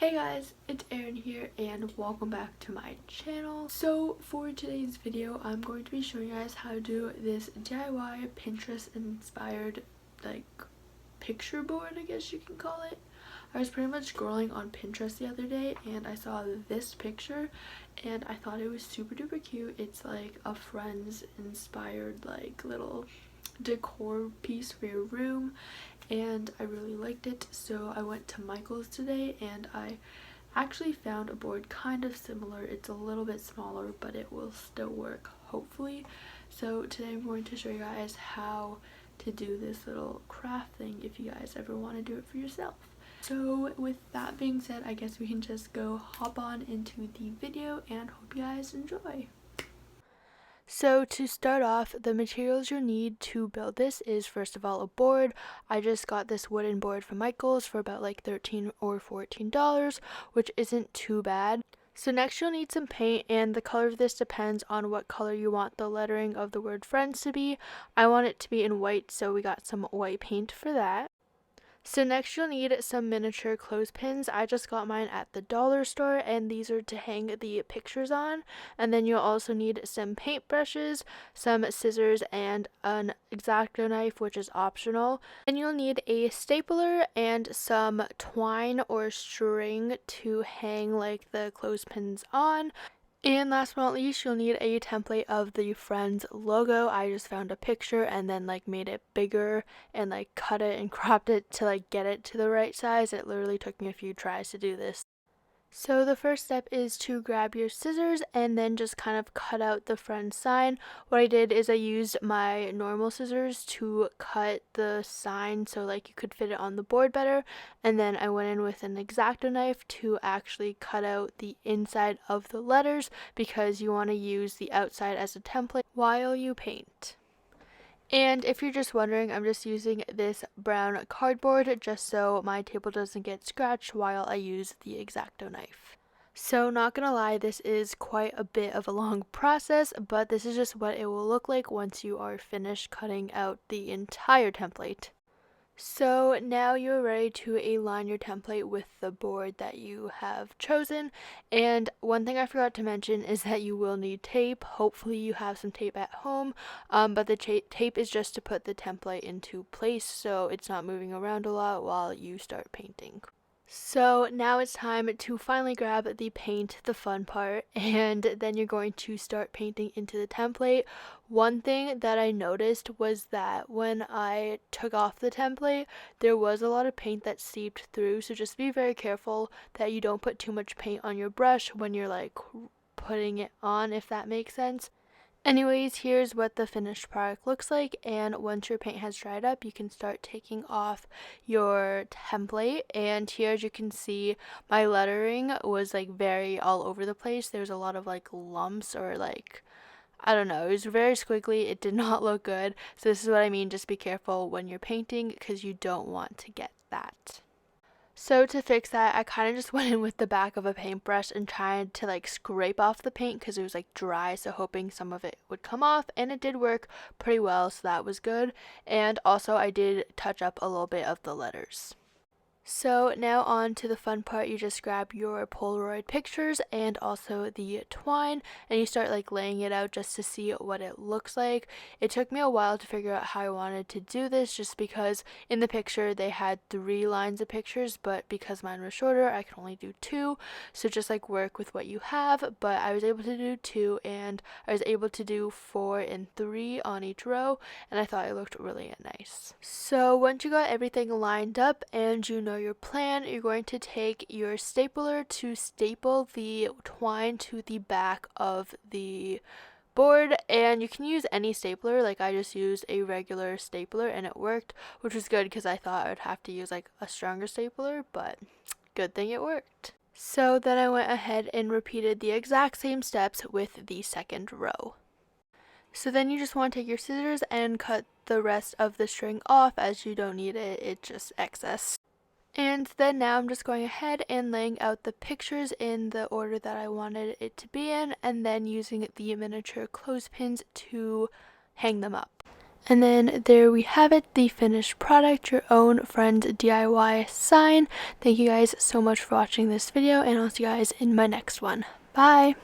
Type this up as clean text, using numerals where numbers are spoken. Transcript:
Hey guys, it's Erin here and welcome back to my channel. So for today's video, I'm going to be showing you guys how to do this DIY Pinterest inspired picture board, I guess you can call it. I was pretty much scrolling on Pinterest the other day and I saw this picture and I thought it was super duper cute. It's like a Friends inspired little decor piece for your room and I really liked it, so I went to Michael's today and I actually found a board kind of similar. It's a little bit smaller but it will still work hopefully. So today I'm going to show you guys how to do this little craft thing if you guys ever want to do it for yourself. So with that being said, I guess we can just go hop on into the video and hope you guys enjoy. So to start off, the materials you'll need to build this is first of all a board. I just got this wooden board from Michael's for about like $13 or $14, which isn't too bad. So next you'll need some paint, and the color of this depends on what color you want the lettering of the word friends to be. I want it to be in white, so we got some white paint for that. So next you'll need some miniature clothespins. I just got mine at the dollar store and these are to hang the pictures on. And then you'll also need some paintbrushes, some scissors, and an X-Acto knife, which is optional. And you'll need a stapler and some twine or string to hang like the clothespins on. And last but not least, you'll need a template of the Friends logo. I just found a picture and then made it bigger and cut it and cropped it to get it to the right size. It literally took me a few tries to do this. So the first step is to grab your scissors and then just kind of cut out the Friends sign. What I did is I used my normal scissors to cut the sign so you could fit it on the board better, and then I went in with an X-Acto knife to actually cut out the inside of the letters because you want to use the outside as a template while you paint. And if you're just wondering, I'm just using this brown cardboard just so my table doesn't get scratched while I use the X-Acto knife. So not gonna lie, this is quite a bit of a long process, but this is just what it will look like once you are finished cutting out the entire template. So now you're ready to align your template with the board that you have chosen. And one thing I forgot to mention is that you will need tape. Hopefully you have some tape at home, but the tape is just to put the template into place so it's not moving around a lot while you start painting. So now it's time to finally grab the paint, the fun part, and then you're going to start painting into the template. One thing that I noticed was that when I took off the template, there was a lot of paint that seeped through, so just be very careful that you don't put too much paint on your brush when you're putting it on, if that makes sense. Anyways, here's what the finished product looks like, and once your paint has dried up, you can start taking off your template. And here, as you can see, my lettering was very all over the place. There's a lot of lumps or I don't know, it was very squiggly. It did not look good. So this is what I mean, just be careful when you're painting because you don't want to get that. So to fix that, I kind of just went in with the back of a paintbrush and tried to scrape off the paint because it was dry, so hoping some of it would come off, and it did work pretty well, so that was good. And also I did touch up a little bit of the letters. So now on to the fun part. You just grab your Polaroid pictures and also the twine and you start laying it out just to see what it looks like. It took me a while to figure out how I wanted to do this just because in the picture they had 3 lines of pictures, but because mine was shorter I could only do 2, so just work with what you have. But I was able to do 2 and I was able to do 4 and 3 on each row, and I thought it looked really nice. So once you got everything lined up and you know your plan, you're going to take your stapler to staple the twine to the back of the board, and you can use any stapler. I just used a regular stapler and it worked, which was good because I thought I would have to use a stronger stapler, but good thing it worked. So then I went ahead and repeated the exact same steps with the second row. So then you just want to take your scissors and cut the rest of the string off as you don't need it, it's just excess. And then now I'm just going ahead and laying out the pictures in the order that I wanted it to be in, and then using the miniature clothespins to hang them up. And then there we have it, the finished product, your own friend's DIY sign. Thank you guys so much for watching this video, and I'll see you guys in my next one. Bye!